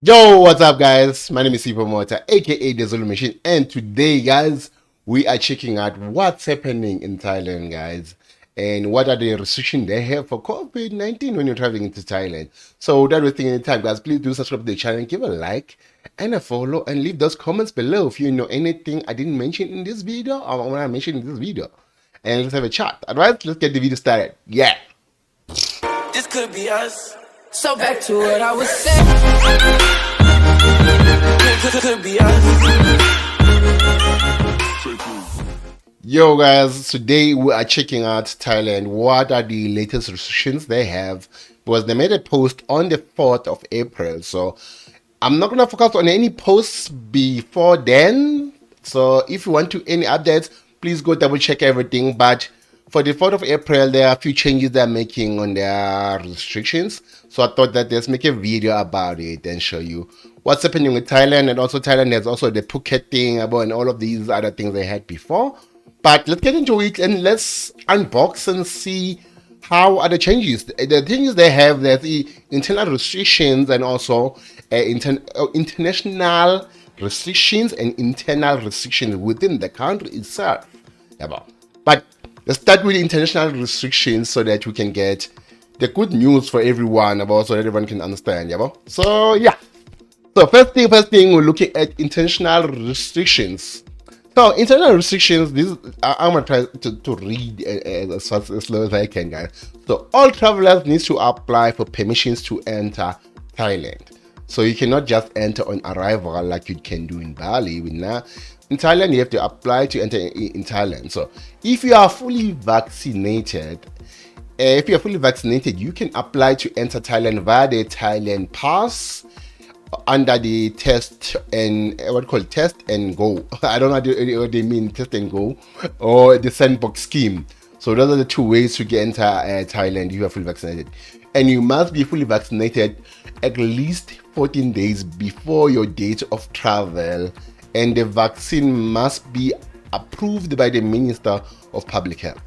Yo, what's up, guys? My name is Sipo Mota, aka the ZuluMachine, and today, guys, we are checking out what's happening in Thailand, guys, and what are the restrictions they have for COVID-19 when you're traveling into Thailand. So, without wasting any time, guys, please do subscribe to the channel, give a like and a follow, and leave those comments below if you know anything I didn't mention in this video or when I mentioned in this video. And let's have a chat. Alright, let's get the video started. Yeah. This could be us. So back to what I was saying. Could be us. Yo guys, today we are checking out Thailand. What are the latest restrictions they have? Because they made a post on the 4th of April. So I'm not gonna focus on any posts before then. So if you want to any updates, please go double check everything. But for the 4th of April, there are a few changes they're making on their restrictions. So I thought that let's make a video about it and show you what's happening with Thailand. And also Thailand has also the Phuket thing about and all of these other things they had before. But let's get into it and let's unbox and see how are the changes. The things they have, there's the internal restrictions and also international restrictions and internal restrictions within the country itself. But let's start with international restrictions so that we can get the good news for everyone about so that everyone can understand. So yeah. So first thing, we're looking at international restrictions. So internal restrictions, this I'm gonna try to read as slow as I can, guys. So all travelers need to apply for permissions to enter Thailand. So you cannot just enter on arrival like you can do in Bali. In Thailand, you have to apply to enter in Thailand. So if you are fully vaccinated, you can apply to enter Thailand via the Thailand Pass under the test and test and go. I don't know what they mean, test and go, or the Sandbox scheme. So those are the two ways to get into Thailand if you are fully vaccinated. And you must be fully vaccinated at least 14 days before your date of travel, and the vaccine must be approved by the Minister of Public Health.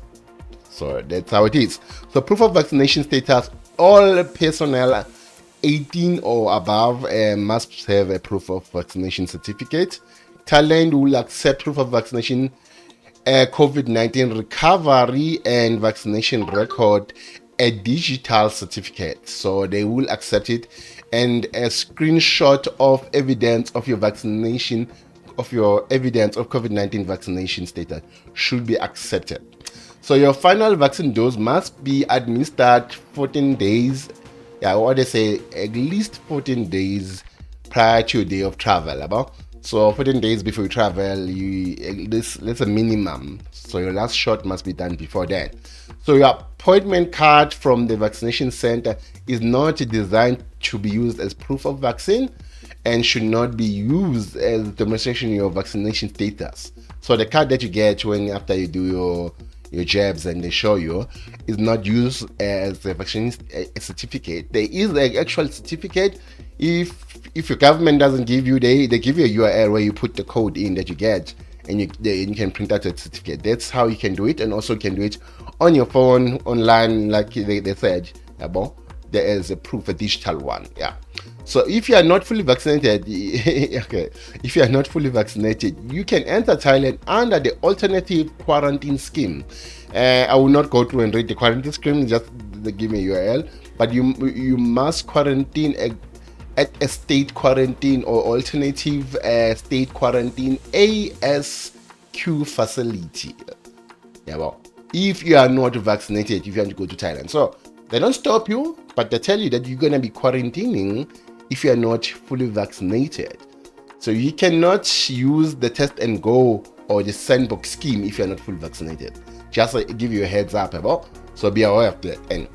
So that's how it is. So proof of vaccination status, all personnel 18 or above must have a proof of vaccination certificate. Thailand will accept proof of vaccination, COVID-19 recovery and vaccination record, a digital certificate. So they will accept it, and a screenshot of evidence of your vaccination, of your evidence of COVID-19 vaccination status should be accepted. So your final vaccine dose must be administered 14 days, or they say at least 14 days prior to your day of travel. So 14 days before you travel, that's a minimum. So your last shot must be done before that. So your appointment card from the vaccination center is not designed to be used as proof of vaccine and should not be used as demonstration of your vaccination status. So the card that you get after you do your jabs and they show you is not used as a vaccination certificate. There is an actual certificate. If your government doesn't give you, they give you a URL where you put the code in that you get, and you can print out a certificate. That's how you can do it, and also you can do it on your phone online, like they said. There is a proof, a digital one. So if you are not fully vaccinated, if you are not fully vaccinated, you can enter Thailand under the alternative quarantine scheme. I will not go through and read the quarantine scheme, just give me a URL. But you must quarantine at a state quarantine or alternative state quarantine ASQ facility. If you are not vaccinated, if you want to go to Thailand. So they don't stop you, but they tell you that you're going to be quarantining if you are not fully vaccinated. So you cannot use the test and go or the Sandbox scheme if you're not fully vaccinated. Just give you a heads up so be aware of that. And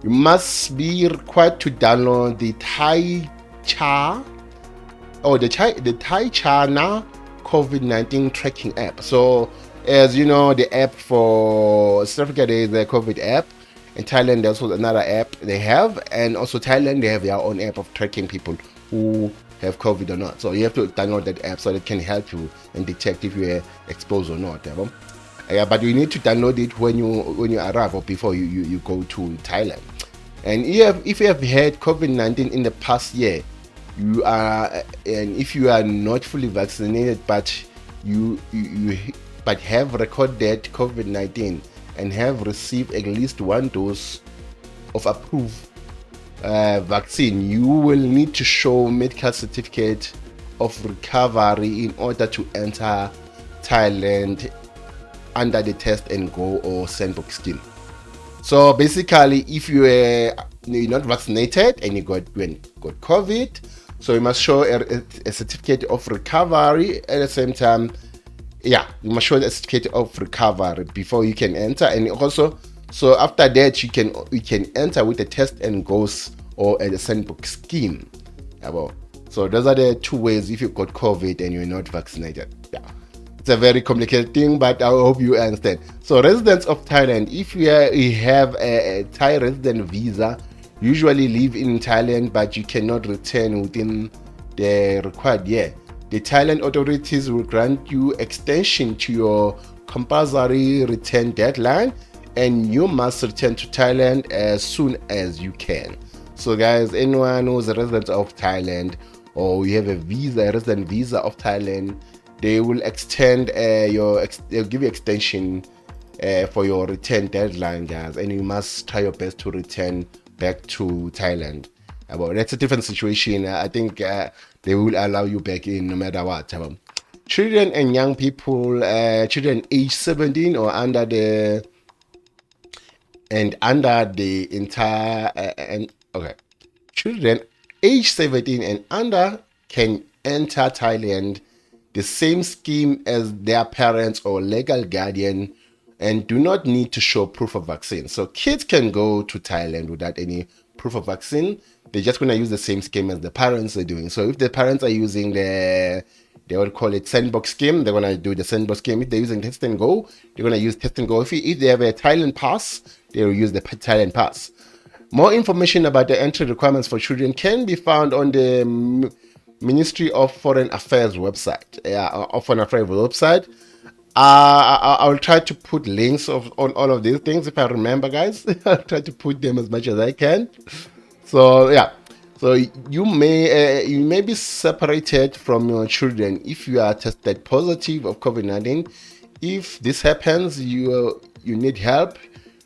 you must be required to download the Thai Char or the Thai China COVID-19 tracking app. So as you know, the app for South Africa, there is a COVID app. In Thailand, there's also another app they have, and also Thailand, they have their own app of tracking people who have COVID or not. So you have to download that app so that it can help you and detect if you are exposed or not. But you need to download it when you arrive or before you go to Thailand. And if you have had COVID-19 in the past year, you are, and if you are not fully vaccinated, but you but have recorded COVID-19 and have received at least one dose of approved vaccine, you will need to show medical certificate of recovery in order to enter Thailand under the test and go or Sandbox scheme. So basically, if you're not vaccinated and you got COVID, so you must show a certificate of recovery. At the same time, yeah, you must show a certificate of recovery before you can enter. And also, so after that, you can enter with a test and goes or a Sandbox scheme. So those are the two ways if you got COVID and you're not vaccinated. Yeah, it's a very complicated thing, but I hope you understand. So residents of Thailand, if you have a Thai resident visa, usually live in Thailand, but you cannot return within the required year, the Thailand authorities will grant you extension to your compulsory return deadline, and you must return to Thailand as soon as you can. So guys, anyone who's a resident of Thailand, or you have a resident visa of Thailand, they will extend they'll give you extension for your return deadline, guys, and you must try your best to return back to Thailand. That's a different situation. I think they will allow you back in no matter what. Children and young people, children age 17 or under the entire children age 17 and under can enter Thailand the same scheme as their parents or legal guardian and do not need to show proof of vaccine. So kids can go to Thailand without any proof of vaccine. They're just going to use the same scheme as the parents are doing. So if the parents are using they would call it Sandbox scheme, they're going to do the Sandbox scheme. If they're using Test and Go, they're going to use Test and Go. If they have a Thailand Pass, they will use the Thailand Pass. More information about the entry requirements for children can be found on the Ministry of Foreign Affairs website. I will try to put links on all of these things if I remember, guys. I'll try to put them as much as I can. So yeah, so you may be separated from your children if you are tested positive of COVID-19. If this happens, you need help,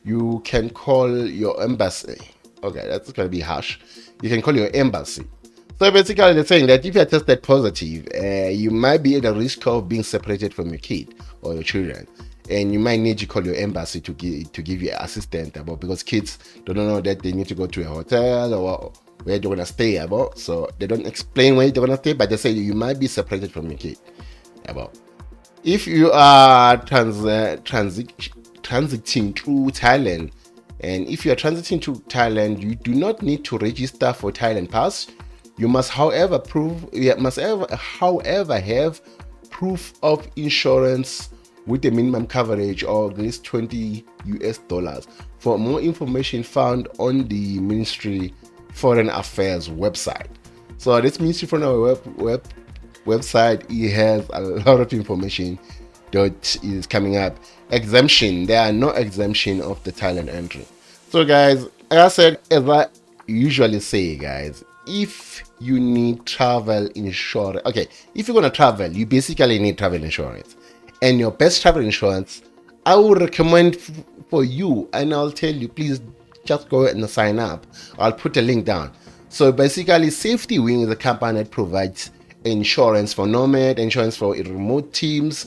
you can call your embassy. Okay, that's gonna be harsh. You can call your embassy. So basically, they're saying that if you're tested positive, you might be at a risk of being separated from your kid or your children, and you might need to call your embassy to give you assistance because kids don't know that they need to go to a hotel or where they're gonna stay so they don't explain where they're gonna stay, but they say you might be separated from your kid if you are transiting through Thailand. And if you are transiting to Thailand, you do not need to register for Thailand Pass. You must, however, have proof of insurance with a minimum coverage of at least $20. For more information, found on the Ministry Foreign Affairs website. So this Ministry Foreign website, it has a lot of information that is coming up. Exemption, there are no exemption of the Thailand entry. So guys, like I said, as I usually say, guys, if you need travel insurance, if you're gonna travel, you basically need travel insurance, and your best travel insurance, I would recommend for you, and I'll tell you, please just go and sign up. I'll put a link down. So basically, Safety Wing is a company that provides insurance for nomad, insurance for remote teams,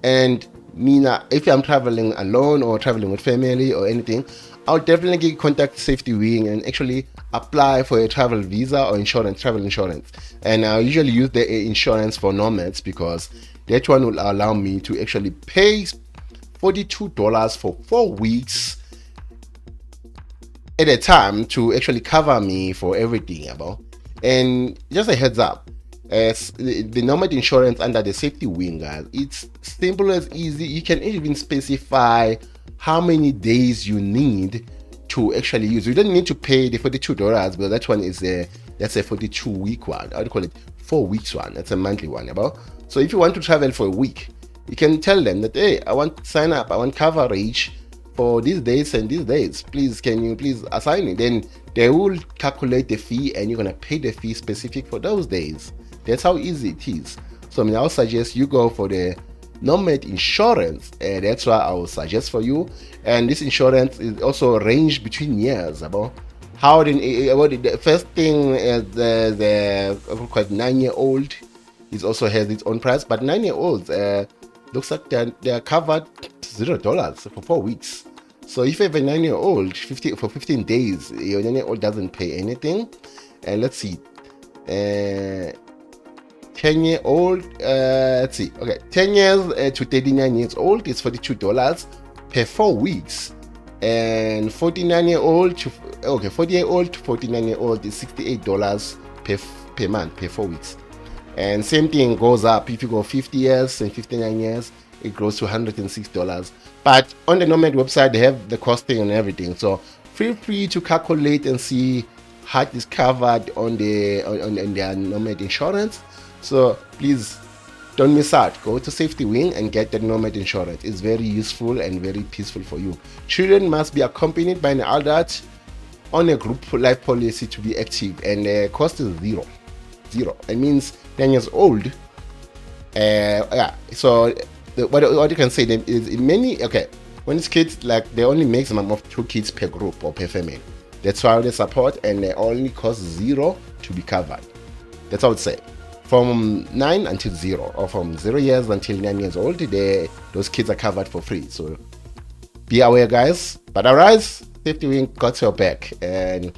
and if I'm traveling alone or traveling with family or anything, I'll definitely contact Safety Wing and actually apply for a travel visa or travel insurance. And I usually use the insurance for nomads because that one will allow me to actually pay $42 for 4 weeks at a time to actually cover me for everything. And just a heads up, as the nomad insurance under the Safety Wing, guys, it's simple as easy. You can even specify how many days you need to actually use. You don't need to pay the $42 because that one is that's a 42-week one. I would call it 4 weeks one. That's a monthly one. So if you want to travel for a week, you can tell them that, hey, I want to sign up, I want coverage for these dates and these dates. Please, can you please assign it? Then they will calculate the fee and you're gonna pay the fee specific for those days. That's how easy it is. So I mean, I'll suggest you go for the nomad insurance. That's what I will suggest for you. And this insurance is also range between years. About how the first thing is the 9-year-old is also has its own price, but 9-year-olds looks like they're covered $0 for 4 weeks. So if you have a 9-year-old for 15 days, your 9-year-old doesn't pay anything. And let's see, 10-year-old, let's see, okay, 10 years to 39 years old is $42 per 4 weeks, and 49-year-old to 40-year-old to 49-year-old is $68 per month per 4 weeks. And same thing goes up if you go 50 years and 59 years, it grows to $106. But on the Nomad website, they have the costing and everything. So feel free to calculate and see how it is covered on their Nomad insurance. So please don't miss out. Go to Safety Wing and get the Nomad insurance. It's very useful and very peaceful for you. Children must be accompanied by an adult on a group life policy to be active, and the cost is zero. It means 10 years old. Yeah. So what you can say then is when it's kids, like they only maximum of 2 kids per group or per family. That's why they support, and they only cost $0 to be covered. That's how it's say. From 9 until 0, or from 0 years until 9 years old, those kids are covered for free. So be aware, guys. But otherwise, Safety Wing got your back. And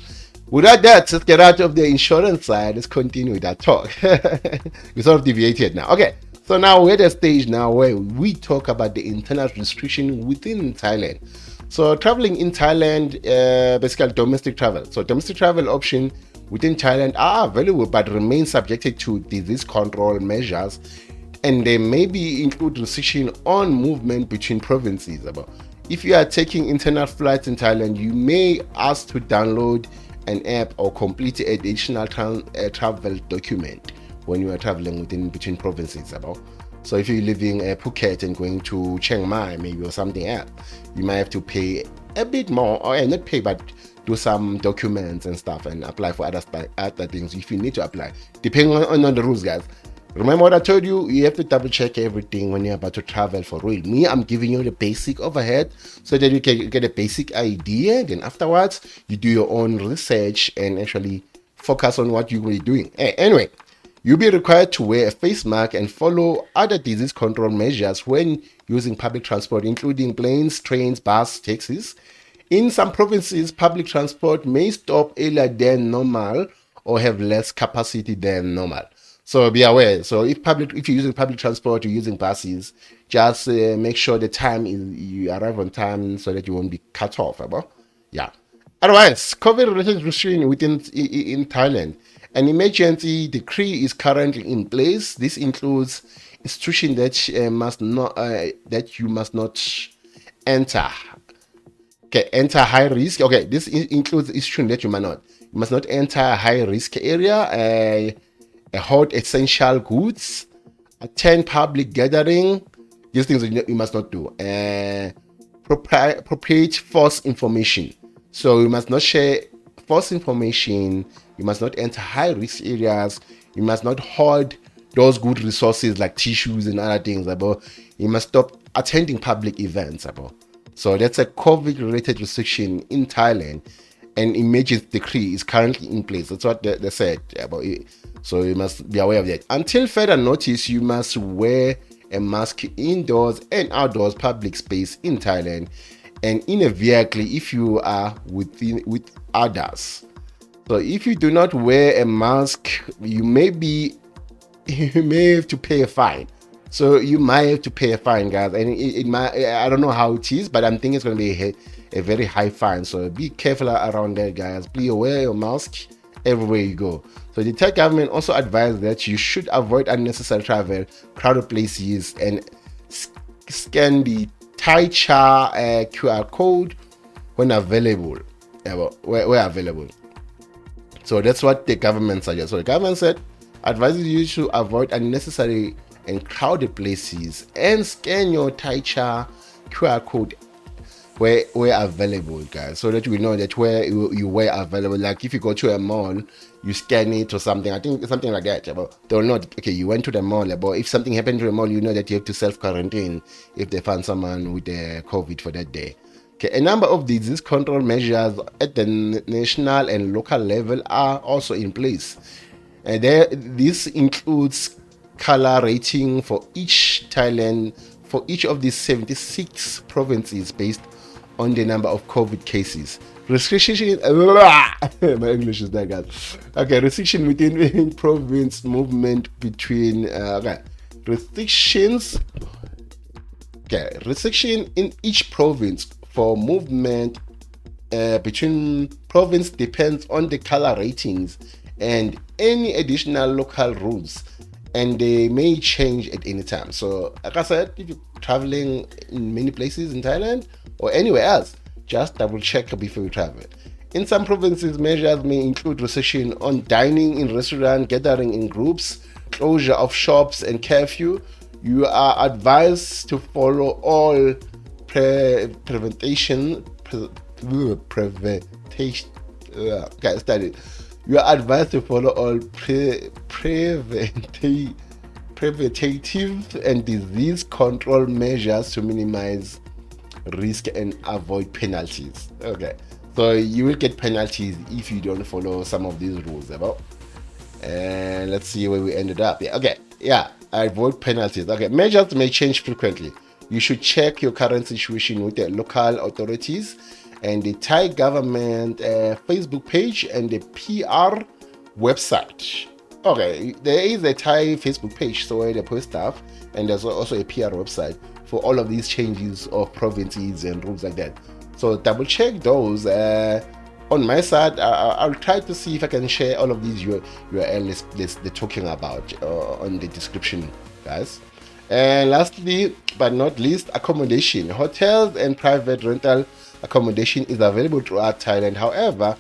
without that, let's get out of the insurance side. Let's continue with that talk. We sort of deviated now. Okay, so now we're at a stage now where we talk about the internal restriction within Thailand. So traveling in Thailand, basically domestic travel. So domestic travel option within Thailand are available but remain subjected to disease control measures, and they maybe include restriction on movement between provinces. If you are taking internal flights in Thailand, you may ask to download an app or complete an additional travel document when you are traveling between provinces. So if you're leaving Phuket and going to Chiang Mai maybe or something else, you might have to pay a bit more, or not pay, but do some documents and stuff and apply for other things if you need to apply, depending on the rules, guys. Remember what I told you? You have to double check everything when you're about to travel for real. Me, I'm giving you the basic overhead so that you can get a basic idea. Then afterwards, you do your own research and actually focus on what you're really doing. Anyway, you'll be required to wear a face mask and follow other disease control measures when using public transport, including planes, trains, buses, taxis. In some provinces, public transport may stop earlier than normal or have less capacity than normal. So be aware. So if you're using public transport, you're using buses, just make sure the time you arrive on time so that you won't be cut off. Yeah. Otherwise, COVID-related restriction in Thailand. An emergency decree is currently in place. This includes institution that you must not enter. Okay, enter high risk. Okay, this includes institution that you must not enter a high risk area, hold essential goods, attend public gathering. These things you must not do. Appropriate false information. So you must not share false information. You must not enter high risk areas. You must not hoard those good resources like tissues and other things. You must stop attending public events. So that's a COVID-related restriction in Thailand. An emergency decree is currently in place. That's what they said about it. So you must be aware of that. Until further notice, you must wear a mask indoors and outdoors public space in Thailand, and in a vehicle if you are with others. So if you do not wear a mask, you may have to pay a fine. So you might have to pay a fine, guys, and it might, I don't know how it is, but I'm thinking it's going to be a very high fine. So be careful around that, guys. Please wear your mask everywhere you go. So the Thai government also advised that you should avoid unnecessary travel, crowded places, and scan the Thai Cha QR code when available. Where available. So that's what the government suggests. So the government said advises you to avoid unnecessary and crowded places and scan your Thai Cha QR code where available, guys, so that we know that where you were available. Like if you go to a mall, you scan it or something. I think something like that. But they'll know, okay, you went to the mall. But if something happened to the mall, you know that you have to self quarantine if they find someone with the COVID for that day. Okay, a number of disease control measures at the national and local level are also in place. And this includes color rating for each of these 76 provinces based on the number of COVID cases. Restriction, my English is that, guys. Okay, restriction within province movement between, restrictions. Okay, restriction in each province for movement between province depends on the color ratings and any additional local rules, and they may change at any time. So like I said, if you're traveling in many places in Thailand or anywhere else, just double check before you travel. In some provinces, measures may include restriction on dining in restaurants, gathering in groups, closure of shops, and curfew. You are advised to follow all prevention. Okay, started. You are advised to follow all preventative and disease control measures to minimize risk and avoid penalties. Okay, so you will get penalties if you don't follow some of these rules. And let's see where we ended up. Avoid penalties. Okay, measures may change frequently. You should check your current situation with the local authorities and the Thai government Facebook page and the PR website. Okay, there is a Thai Facebook page, so where they post stuff, and there's also a PR website for all of these changes of provinces and rules like that. So double check those. On my side, I'll try to see if I can share all of these URLs they're talking about on the description, guys. And lastly, but not least, accommodation. Hotels and private rental accommodation is available throughout Thailand. However,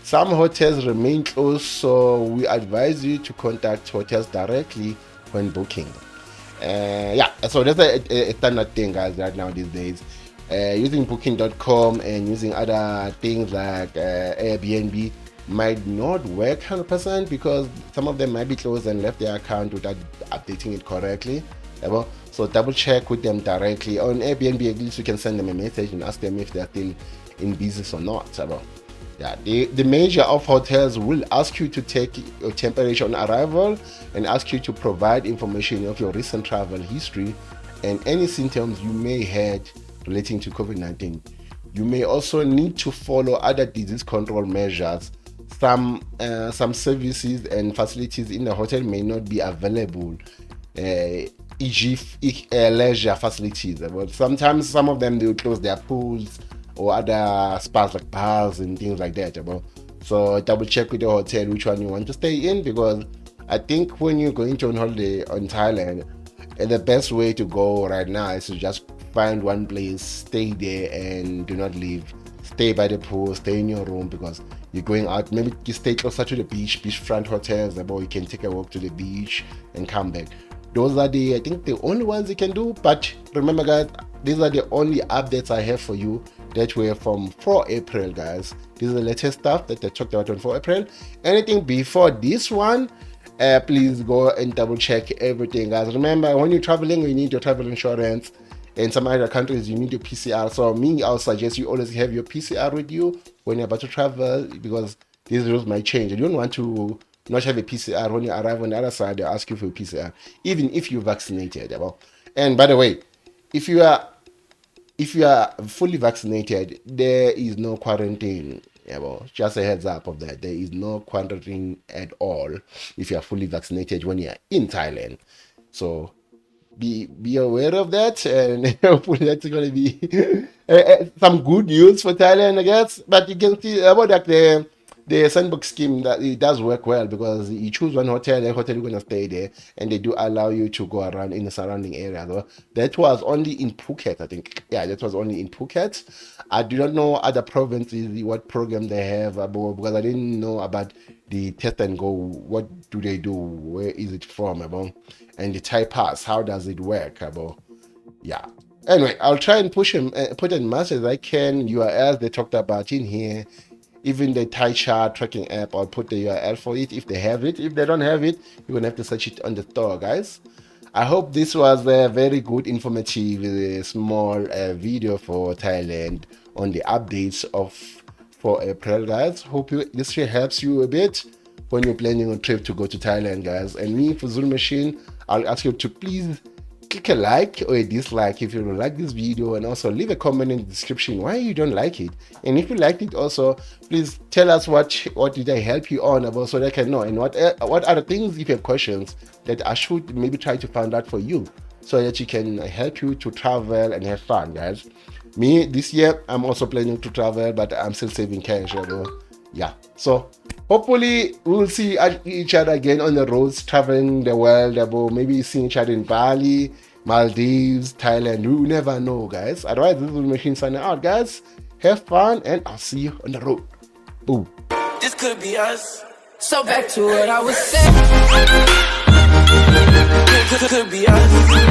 some hotels remain closed, so we advise you to contact hotels directly when booking. So that's a standard thing, guys, right now these days. Using booking.com and using other things like Airbnb might not work 100% because some of them might be closed and left their account without updating it correctly. So double check with them directly. On Airbnb, at least you can send them a message and ask them if they're still in business or not. The manager of hotels will ask you to take your temperature on arrival and ask you to provide information of your recent travel history and any symptoms you may had relating to COVID-19. You may also need to follow other disease control measures. Some services and facilities in the hotel may not be available, e.g. leisure facilities. But sometimes some of them, they will close their pools or other spas like bars and things like that. So double check with the hotel which one you want to stay in, because I think when you're going to on holiday on Thailand, the best way to go right now is to just find one place, stay there and do not leave. Stay by the pool, stay in your room, because you're going out. Maybe you stay closer to the beachfront hotels, or you can take a walk to the beach and come back. Those are I think the only ones you can do. But remember, guys, these are the only updates I have for you that were from 4 April, guys. This is the latest stuff that they talked about on 4 April. Anything before this one, please go and double check everything, guys. Remember, when you're traveling, you need your travel insurance. In some other countries, you need your PCR. So I'll suggest you always have your PCR with you when you're about to travel, because these rules might change. You don't want to not have a PCR when you arrive on the other side. They'll ask you for a PCR, even if you're vaccinated. And by the way, if you are fully vaccinated, there is no quarantine. Just a heads up of that. There is no quarantine at all if you are fully vaccinated when you are in Thailand. So be aware of that, and hopefully that's going to be some good news for Thailand, I guess. But you can see about that the Sandbox scheme, that it does work well, because you choose one hotel, the hotel you're going to stay there, and they do allow you to go around in the surrounding area. So that was only in Phuket, I think. Yeah, that was only in Phuket. I do not know other provinces what program they have, because I didn't know about the test and go. What do they do? Where is it from? And the Thai Pass, how does it work? Anyway, I'll try and push him, put as much as I can. URLs they talked about in here, even the Thai chart tracking app. I'll put the URL for it if they have it. If they don't have it, you're gonna have to search it on the store, guys. I hope this was a very good, informative, small video for Thailand on the updates of for April, guys. Hope this helps you a bit when you're planning a trip to go to Thailand, guys. And me, for ZuluMachine, I'll ask you to please click a like or a dislike if you don't like this video, and also leave a comment in the description why you don't like it. And if you liked it also, please tell us what did I help you on about, so that I can know, and what other things, if you have questions that I should maybe try to find out for you, so that you can help you to travel and have fun, guys. Me, this year I'm also planning to travel, but I'm still saving cash, yeah. So hopefully we'll see each other again on the roads, traveling the world, maybe seeing each other in Bali, Maldives, Thailand. You never know, guys. Otherwise, this is ZuluMachine signing out, guys. Have fun, and I'll see you on the road. Boom. This could be us. So back to what I was saying. Could be us.